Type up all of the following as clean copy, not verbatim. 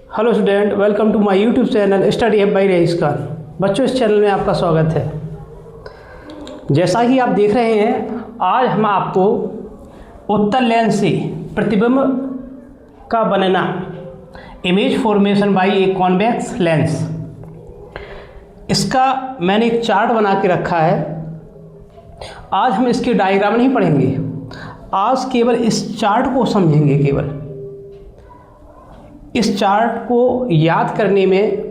Hello student, welcome to my YouTube channel study app by Rais Khan. बच्चों, इस channel में आपका स्वागत है। जैसा कि आप देख रहे हैं, आज हम आपको उत्तल लेंस से प्रतिबिंब का बनना, image formation by a convex lens, इसका मैंने एक चार्ट बना के रखा है। आज हम इसके डायग्राम नहीं पढ़ेंगे, आज केवल इस चार्ट को समझेंगे। केवल इस चार्ट को याद करने में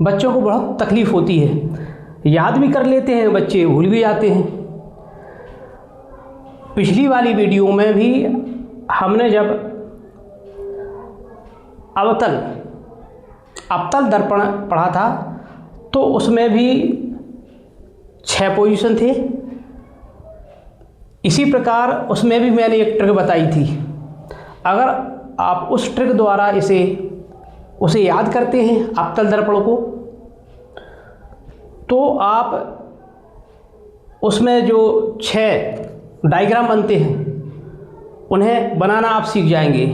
बच्चों को बहुत तकलीफ़ होती है। याद भी कर लेते हैं बच्चे, भूल भी जाते हैं। पिछली वाली वीडियो में भी हमने जब अवतल दर्पण पढ़ा था तो उसमें भी 6 पोजीशन थे। इसी प्रकार उसमें भी मैंने एक ट्रिक बताई थी। अगर आप उस ट्रिक द्वारा उसे याद करते हैं अवतल दर्पण को, तो आप उसमें जो 6 डायग्राम बनते हैं उन्हें बनाना आप सीख जाएंगे।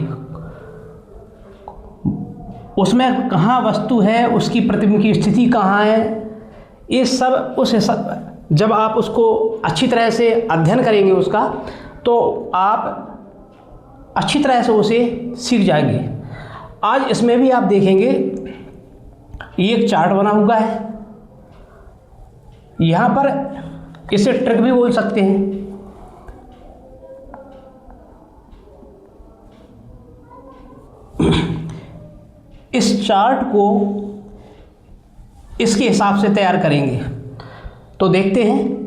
उसमें कहाँ वस्तु है, उसकी प्रतिबिंब की स्थिति कहाँ है, ये सब जब आप उसको अच्छी तरह से अध्ययन करेंगे उसका, तो आप अच्छी तरह से उसे सीख जाएंगे। आज इसमें भी आप देखेंगे, ये एक चार्ट बना हुआ है। यहाँ पर इसे ट्रिक भी बोल सकते हैं। इस चार्ट को इसके हिसाब से तैयार करेंगे। तो देखते हैं,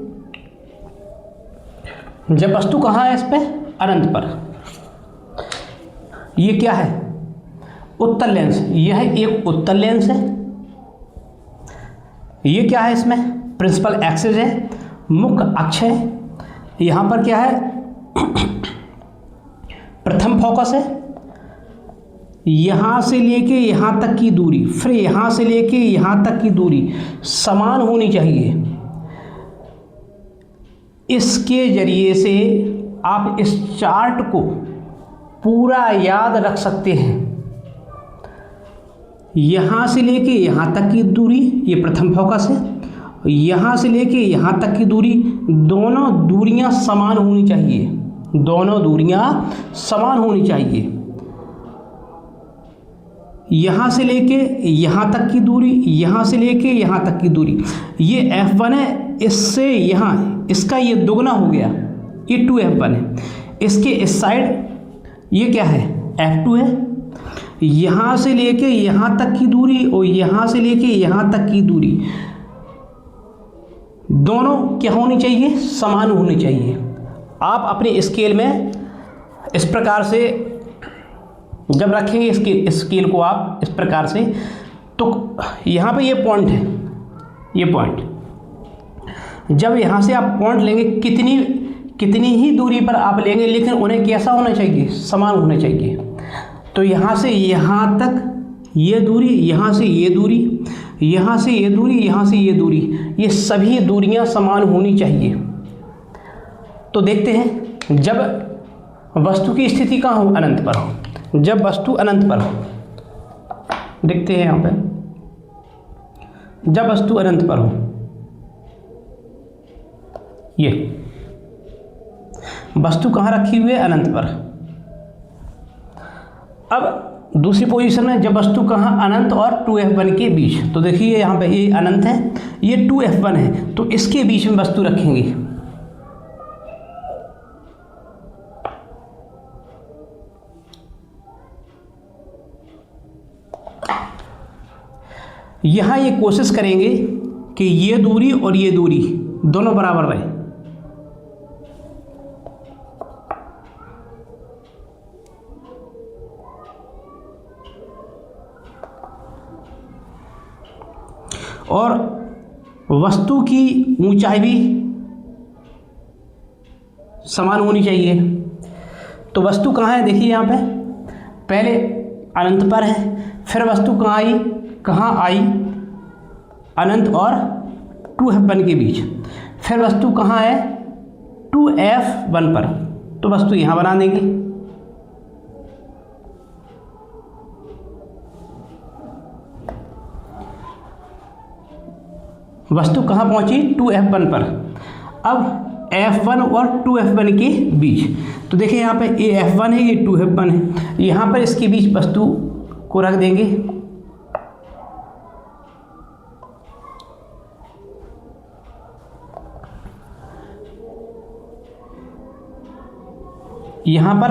जब वस्तु कहाँ है, इस पे अनंत पर। ये क्या है? उत्तल लेंस। यह एक उत्तल लेंस है। ये क्या है? इसमें प्रिंसिपल एक्सिस है, मुख्य अक्ष है। यहाँ पर क्या है? प्रथम फोकस है। यहाँ से लेके यहाँ तक की दूरी, फिर यहाँ से लेके यहाँ तक की दूरी समान होनी चाहिए। इसके जरिए से आप इस चार्ट को पूरा याद रख सकते हैं। यहाँ से लेके यहाँ तक की दूरी, ये प्रथम फोकस है। यहाँ से लेके यहाँ तक की दूरी, दोनों दूरियां समान होनी चाहिए। दोनों दूरियां समान होनी चाहिए। यहाँ से लेके यहाँ तक की दूरी, यहाँ से लेके यहाँ तक की दूरी, ये F1 है। इससे यहाँ इसका ये दुगना हो गया, ये 2F1 है। इसके इस साइड ये क्या है? F2 है। यहाँ से लेके यहाँ तक की दूरी और यहाँ से लेके यहाँ तक की दूरी दोनों क्या होनी चाहिए? समान होनी चाहिए। आप अपने स्केल में इस प्रकार से जब रखेंगे स्केल को आप इस प्रकार से, तो यहाँ पे ये पॉइंट है, ये पॉइंट। जब यहाँ से आप पॉइंट लेंगे, कितनी ही दूरी पर आप लेंगे, लेकिन उन्हें कैसा होना चाहिए? समान होना चाहिए। तो यहाँ से यहाँ तक ये दूरी, यहाँ से ये दूरी, यहाँ से ये दूरी, यहाँ से ये दूरी, ये सभी दूरियां समान होनी चाहिए। तो देखते हैं, जब वस्तु की स्थिति कहाँ हो? अनंत पर हो। जब वस्तु अनंत पर हो, देखते हैं यहाँ पे, जब वस्तु अनंत पर हो, ये वस्तु कहाँ रखी हुई है? अनंत पर। अब दूसरी पोजीशन में जब वस्तु कहाँ? अनंत और 2F1 के बीच। तो देखिए यहाँ पे ये अनंत है, ये 2F1 है, तो इसके बीच में वस्तु रखेंगे। यहाँ ये कोशिश करेंगे कि ये दूरी और ये दूरी दोनों बराबर रहे। और वस्तु की ऊंचाई भी समान होनी चाहिए। तो वस्तु कहाँ है? देखिए यहाँ पे पहले अनंत पर है, फिर वस्तु कहाँ आई? अनंत और 2F1 के बीच। फिर वस्तु कहाँ है? 2F1 पर। तो वस्तु यहाँ बना देंगे। वस्तु कहाँ पहुँची, 2F1 पर। अब F1 और 2F1 के बीच, तो देखिए यहाँ पे ये F1 है, ये 2F1 है, यहाँ पर इसके बीच वस्तु को रख देंगे। यहाँ पर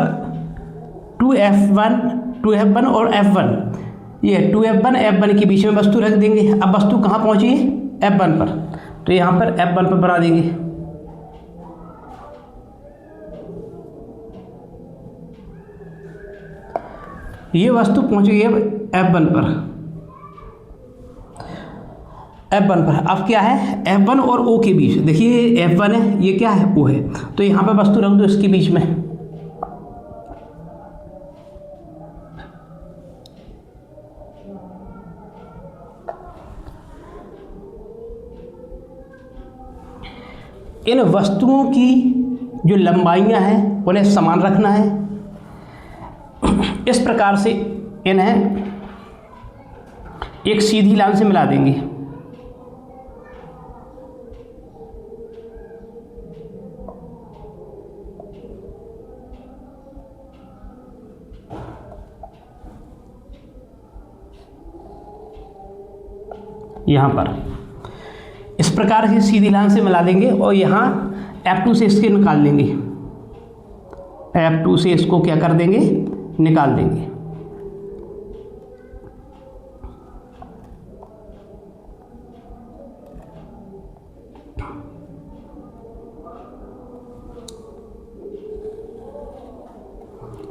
2F1 और F1, ये 2F1 F1 के बीच में वस्तु रख देंगे। अब वस्तु कहाँ पहुँची है, F1 पर, तो यहाँ पर F1 पर बना देंगे। ये वस्तु पहुँच गई है F1 पर, F1 पर। अब क्या है, F1 और O के बीच, देखिए F1 है, ये क्या है, O है, तो यहाँ पर वस्तु रख दो इसके बीच में। इन वस्तुओं की जो लंबाइयां हैं उन्हें समान रखना है। इस प्रकार से इन्हें एक सीधी लाइन से मिला देंगे। यहाँ पर इस प्रकार से सीधी लाइन से मिला देंगे और यहाँ F2 से इसके निकाल देंगे। F2 से इसको क्या कर देंगे, निकाल देंगे।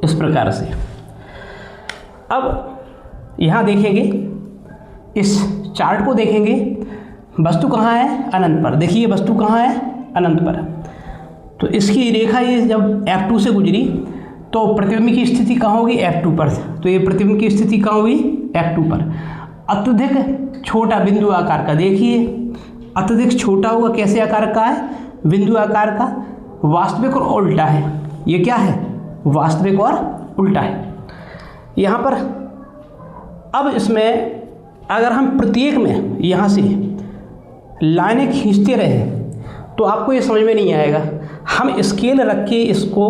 इस प्रकार से अब यहाँ देखेंगे, इस चार्ट को देखेंगे, वस्तु कहाँ है, अनंत पर। देखिए वस्तु कहाँ है, अनंत पर। तो इसकी रेखा ये जब F2 से गुजरी तो प्रतिबिंब की स्थिति कहाँ होगी, F2 पर। तो ये प्रतिबिंब की स्थिति कहाँ होगी, F2 पर। अत्यधिक छोटा बिंदु आकार का, देखिए अत्यधिक छोटा होगा, कैसे आकार का है, बिंदु आकार का, वास्तविक और उल्टा है। ये क्या है, वास्तविक और उल्टा है। यहाँ पर अब इसमें अगर हम प्रत्येक में यहाँ से लाइनें खींचते रहे तो आपको ये समझ में नहीं आएगा। हम स्केल रख के इसको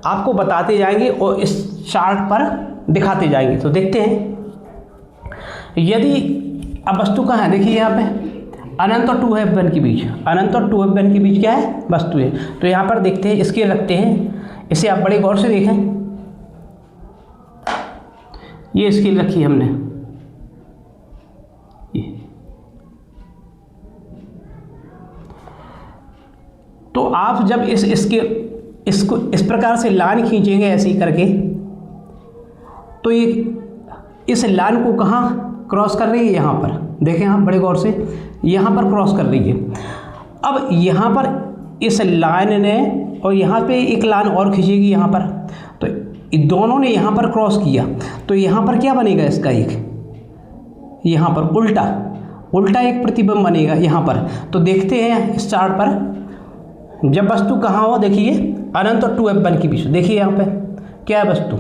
आपको बताते जाएंगे और इस चार्ट पर दिखाते जाएंगे। तो देखते हैं, यदि अब वस्तु कहाँ है, देखिए यहाँ पे अनंत और 2F1 के बीच, अनंत और 2F1 के बीच क्या है, वस्तु है। तो यहाँ पर देखते हैं, स्केल रखते हैं, इसे आप बड़े गौर से देखें। ये स्केल रखी है हमने, तो आप जब इसको इस प्रकार से लाइन खींचेंगे ऐसे ही करके, तो ये इस लाइन को कहाँ क्रॉस कर रही है, यहाँ पर देखें आप बड़े गौर से, यहाँ पर क्रॉस कर रही है। अब यहाँ पर इस लाइन ने और यहाँ पे एक लाइन और खींचेगी यहाँ पर, तो दोनों ने यहाँ पर क्रॉस किया, तो यहाँ पर क्या बनेगा इसका, एक यहाँ पर उल्टा एक प्रतिबिंब बनेगा यहाँ पर। तो देखते हैं इस चार्ट पर, जब वस्तु कहाँ हो, देखिए अनंत और 2F1 के बीच, देखिए यहाँ पे क्या है, वस्तु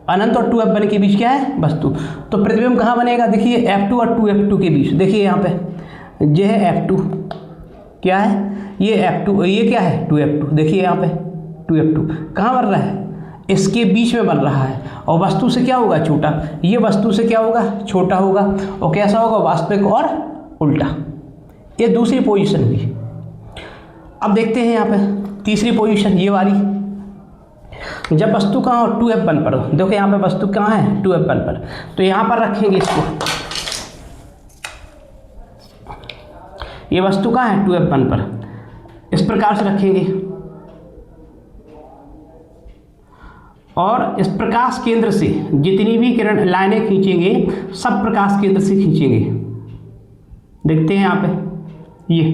अनंत और 2F1 के बीच क्या है, वस्तु। तो प्रतिबिंब कहाँ बनेगा, देखिए F2 और 2F2 के बीच। देखिए यहाँ पे ये है F2, क्या है ये F2, ये क्या है 2F2। देखिए यहाँ पे 2F2 कहाँ बन रहा है, इसके बीच में बन रहा है, और वस्तु से क्या होगा, छोटा। ये वस्तु से क्या होगा, छोटा होगा, और कैसा होगा, वास्तविक और उल्टा। ये दूसरी पोजीशन हुई। अब देखते हैं यहाँ पे तीसरी पोजीशन, ये वाली, जब वस्तु कहाँ हो, 2F1 पर। देखो यहाँ पे वस्तु कहाँ है, 2F1 पर। तो यहाँ पर रखेंगे इसको, ये वस्तु कहाँ है, 2F1 पर। इस प्रकार से रखेंगे और इस प्रकाश केंद्र से जितनी भी किरण लाइनें खींचेंगे सब प्रकाश केंद्र से खींचेंगे। देखते हैं यहाँ पे, ये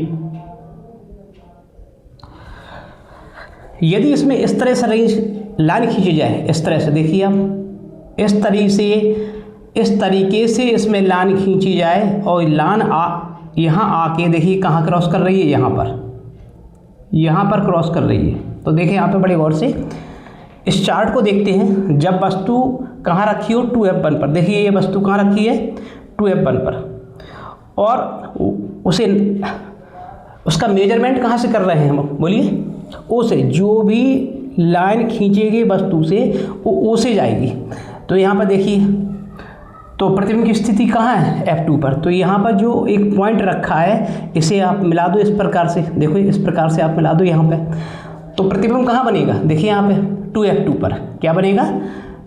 यदि इसमें इस तरह से लाइन खींची जाए, इस तरह से, देखिए आप इस तरीके से इसमें लाइन खींची जाए और लाइन यहाँ आके देखिए कहाँ क्रॉस कर रही है, यहाँ पर क्रॉस कर रही है। तो देखिए यहाँ पे बड़े गौर से इस चार्ट को देखते हैं। जब वस्तु कहाँ रखी हो, 2F1 पर। देखिए ये वस्तु कहाँ रखी है, 2F1 पर, और उसे उसका मेजरमेंट कहाँ से कर रहे हैं हम, बोलिए ओ से। जो भी लाइन खींचेगी वस्तु से वो ओ से जाएगी। तो यहाँ पर देखिए, तो प्रतिबिंब की स्थिति कहाँ है, F2 पर। तो यहाँ पर जो एक पॉइंट रखा है इसे आप मिला दो इस प्रकार से, देखो इस प्रकार से आप मिला दो यहाँ पे। तो प्रतिबिंब कहाँ बनेगा, देखिए यहाँ पे 2F2 पर क्या बनेगा,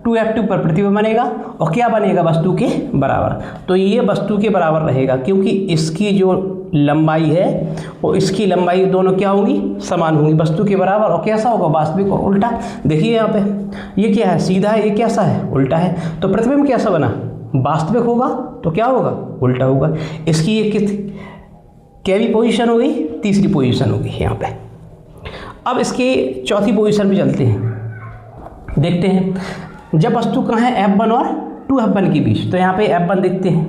2F2 पर प्रतिबिंब बनेगा और क्या बनेगा, वस्तु के बराबर। तो ये वस्तु के बराबर रहेगा क्योंकि इसकी जो लंबाई है और इसकी लंबाई दोनों क्या होंगी, समान होंगी, वस्तु के बराबर। और कैसा होगा, वास्तविक और उल्टा। देखिए यहाँ पे ये क्या है, सीधा है, ये कैसा है, उल्टा है। तो प्रतिबिंब कैसा बना, वास्तविक होगा तो क्या होगा, उल्टा होगा। इसकी ये कैवी पोजीशन हो गई, तीसरी पोजीशन होगी यहाँ पे। अब इसकी चौथी पोजीशन पे चलते हैं, देखते हैं जब वस्तु कहाँ है, F1 और 2F1 के बीच। तो यहाँ पे F1 देखते हैं,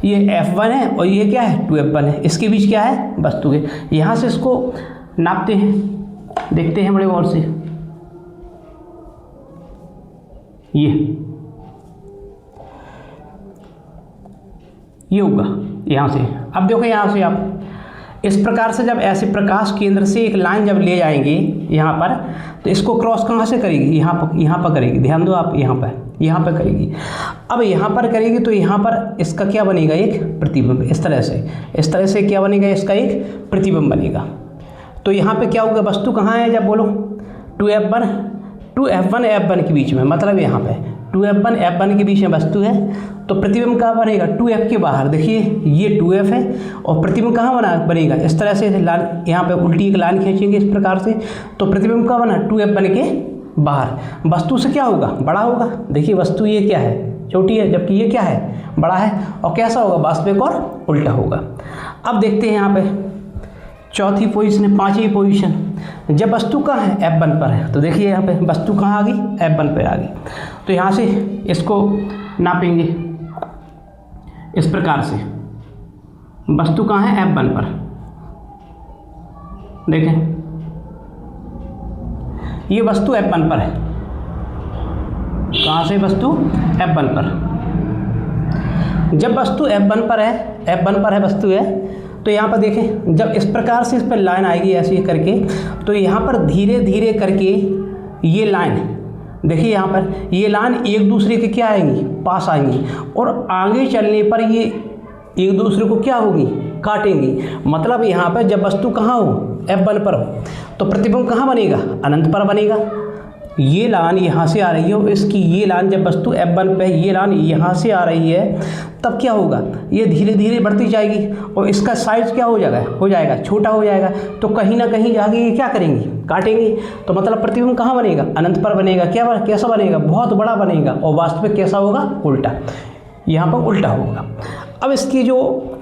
ये F1 है और ये क्या है, 2F1 है। इसके बीच क्या है, वस्तु के। यहाँ से इसको नापते हैं, देखते हैं बड़े गौर से। ये होगा यहाँ से। अब देखो यहाँ से आप इस प्रकार से जब ऐसे प्रकाश केंद्र से एक लाइन जब ले जाएंगे यहाँ पर, तो इसको क्रॉस कहाँ से करेगी, यहाँ पर करेगी। ध्यान दो आप, यहाँ पर करेगी। अब यहाँ पर करेगी तो यहाँ पर इसका क्या बनेगा, एक प्रतिबिंब। इस तरह से क्या बनेगा, इसका एक प्रतिबिंब बनेगा। तो यहाँ पे क्या होगा, वस्तु कहाँ है, जब बोलो 2F1 F1 के बीच में, मतलब यहाँ पे 2F1 F1 के बीच में वस्तु है। तो प्रतिबिंब कहाँ बनेगा, 2F के बाहर। देखिए ये 2F है और प्रतिबिंब कहाँ बनेगा, इस तरह से लाइन यहाँ पे उल्टी एक लाइन खींचेंगे इस प्रकार से। तो प्रतिबिंब कहाँ बना, 2F1 के बाहर। वस्तु से क्या होगा, बड़ा होगा। देखिए वस्तु ये क्या है, छोटी है, जबकि ये क्या है, बड़ा है। और कैसा होगा, वास्तविक और उल्टा होगा। अब देखते हैं यहाँ पे चौथी पोजीशन है, पांचवी पोजीशन। जब वस्तु कहाँ है, F1 पर है। तो देखिए यहाँ पे वस्तु कहाँ आ गई, F1 पर आ गई। तो यहाँ से इसको नापेंगे इस प्रकार से। वस्तु कहाँ है, F1 पर। देखें ये वस्तु F1 पर है। कहाँ से, वस्तु F1 पर। जब वस्तु F1 पर है वस्तु है, तो यहाँ पर देखें जब इस प्रकार से इस पर लाइन आएगी ऐसे करके, तो यहाँ पर धीरे धीरे करके ये लाइन, देखिए यहाँ पर ये लाइन एक दूसरे के क्या आएंगी, पास आएंगी। और आगे चलने पर ये एक दूसरे को क्या होगी, काटेंगी। मतलब यहाँ पर जब वस्तु कहाँ हो, F1 पर हो, तो प्रतिबिंब कहाँ बनेगा, अनंत पर बनेगा। ये लाइन यहाँ से आ रही है और इसकी ये लाइन जब वस्तु F1 पे ये लाइन यहाँ से आ रही है, तब क्या होगा, ये धीरे धीरे बढ़ती जाएगी और इसका साइज क्या हो जाएगा, छोटा हो जाएगा। तो कहीं ना कहीं जाके ये क्या करेंगी, काटेंगे। तो मतलब प्रतिबिंब कहाँ बनेगा, अनंत पर बनेगा। कैसा बनेगा, बहुत बड़ा बनेगा। और वास्तविक कैसा होगा, उल्टा, यहाँ पर उल्टा होगा। अब इसकी जो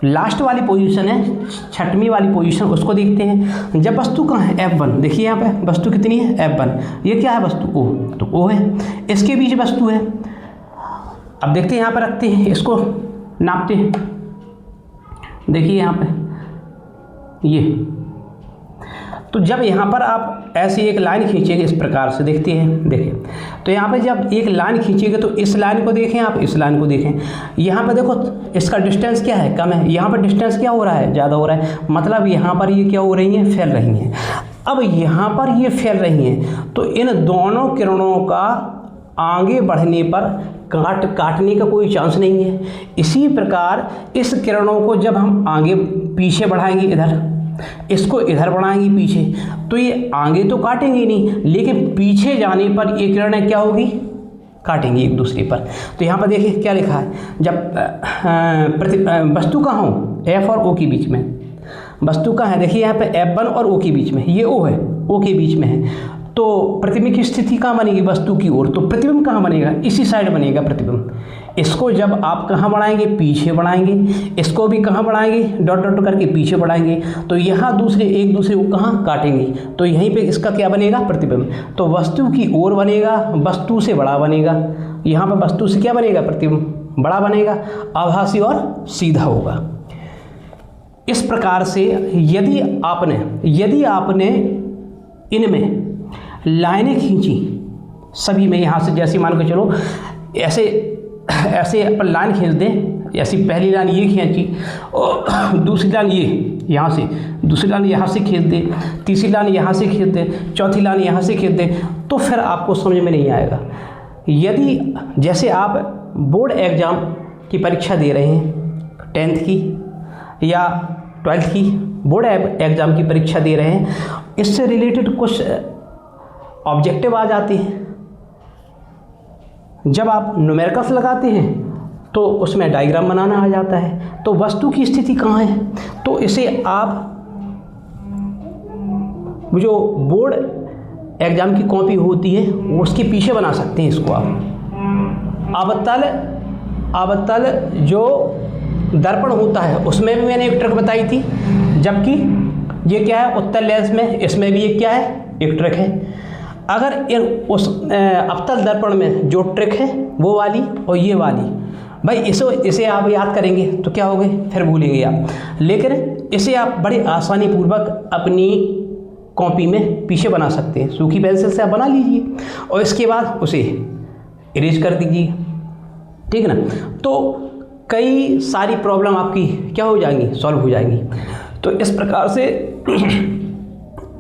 लास्ट वाली पोजीशन है, छठवीं वाली पोजीशन, उसको देखते हैं। जब वस्तु कहाँ है, F1। देखिए यहाँ पे वस्तु कितनी है, F1। ये क्या है, वस्तु O, तो O है। इसके बीच वस्तु है। अब देखते हैं यहाँ पर रखते हैं, इसको नापते हैं। देखिए यहाँ पे ये, तो जब यहाँ पर आप ऐसी एक लाइन खींचेंगे इस प्रकार से, देखते हैं, देखिए तो यहाँ पे जब एक लाइन खींचेंगे तो इस लाइन को देखें आप, इस लाइन को देखें। यहाँ पे देखो इसका डिस्टेंस क्या है, कम है। यहाँ पर डिस्टेंस क्या हो रहा है, ज़्यादा हो रहा है। मतलब यहाँ पर ये क्या हो रही हैं, फैल रही हैं। अब यहाँ पर ये फैल रही हैं, तो इन दोनों किरणों का आगे बढ़ने पर काटने का कोई चांस नहीं है। इसी प्रकार इस किरणों को जब हम आगे पीछे बढ़ाएंगे, इधर इसको इधर बढ़ाएंगे पीछे, तो ये आगे तो काटेंगे नहीं, लेकिन पीछे जाने पर ये किरणें क्या होगी, काटेंगी एक दूसरे पर। तो यहाँ पर देखिए क्या लिखा है, जब वस्तु कहाँ हो, F और O के बीच में। वस्तु कहाँ है, देखिए यहाँ पे F1 और O के बीच में, ये O है, O के बीच में है। तो प्रतिबिंब की स्थिति कहाँ बनेगी, वस्तु की ओर। तो प्रतिबिंब कहाँ बनेगा, इसी साइड बनेगा प्रतिबिंब। इसको जब आप कहाँ बढ़ाएंगे, पीछे बढ़ाएंगे। इसको भी कहाँ बढ़ाएंगे, डॉट डॉट करके पीछे बढ़ाएंगे। तो यहाँ एक दूसरे को कहाँ काटेंगे, तो यहीं पे इसका क्या बनेगा, प्रतिबिंब। तो वस्तु की ओर बनेगा, वस्तु से बड़ा बनेगा। यहाँ पर वस्तु से क्या बनेगा, प्रतिबिंब बड़ा बनेगा, आभासी और सीधा होगा। इस प्रकार से यदि आपने इनमें लाइनें खींची सभी में, यहाँ से जैसे मान के चलो ऐसे ऐसे अपन लाइन खींच दें, ऐसी पहली लाइन ये खींची और दूसरी लाइन ये यहाँ से, दूसरी लाइन यहाँ से खींच दें, तीसरी लाइन यहाँ से खींच दें, चौथी लाइन यहाँ से खींच दें, तो फिर आपको समझ में नहीं आएगा। यदि जैसे आप बोर्ड एग्ज़ाम की परीक्षा दे रहे हैं, 10th की या 12th की बोर्ड एग्ज़ाम की परीक्षा दे रहे हैं, इससे रिलेटेड कुछ ऑब्जेक्टिव आ जाते हैं। जब आप न्यूमेरिकल्स लगाते हैं तो उसमें डायग्राम बनाना आ जाता है, तो वस्तु की स्थिति कहाँ है, तो इसे आप जो बोर्ड एग्ज़ाम की कॉपी होती है उसके पीछे बना सकते हैं इसको आप। अवतल जो दर्पण होता है उसमें भी मैंने एक ट्रिक बताई थी, जबकि ये क्या है उत्तल लेंस में, इसमें भी एक क्या है, एक ट्रिक है। अगर उस अवतल दर्पण में जो ट्रिक है वो वाली और ये वाली, भाई इसे आप याद करेंगे तो क्या होगे, फिर भूलेंगे आप, लेकिन इसे आप बड़ी आसानी पूर्वक अपनी कॉपी में पीछे बना सकते हैं। सूखी पेंसिल से आप बना लीजिए और इसके बाद उसे इरेज कर दीजिए, ठीक है ना। तो कई सारी प्रॉब्लम आपकी क्या हो जाएंगी, सॉल्व हो जाएंगी। तो इस प्रकार से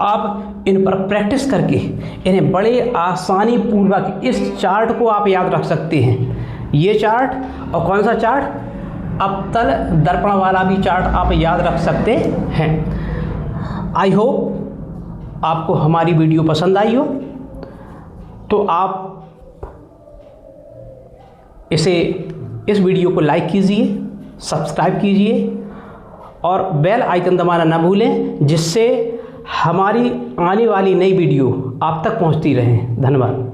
आप इन पर प्रैक्टिस करके इन्हें बड़े आसानी पूर्वक इस चार्ट को आप याद रख सकते हैं। ये चार्ट और कौन सा चार्ट, अवतल दर्पण वाला भी चार्ट आप याद रख सकते हैं। आई होप आपको हमारी वीडियो पसंद आई हो, तो आप इस वीडियो को लाइक कीजिए, सब्सक्राइब कीजिए और बेल आइकन दबाना ना भूलें, जिससे हमारी आने वाली नई वीडियो आप तक पहुंचती रहे। धन्यवाद।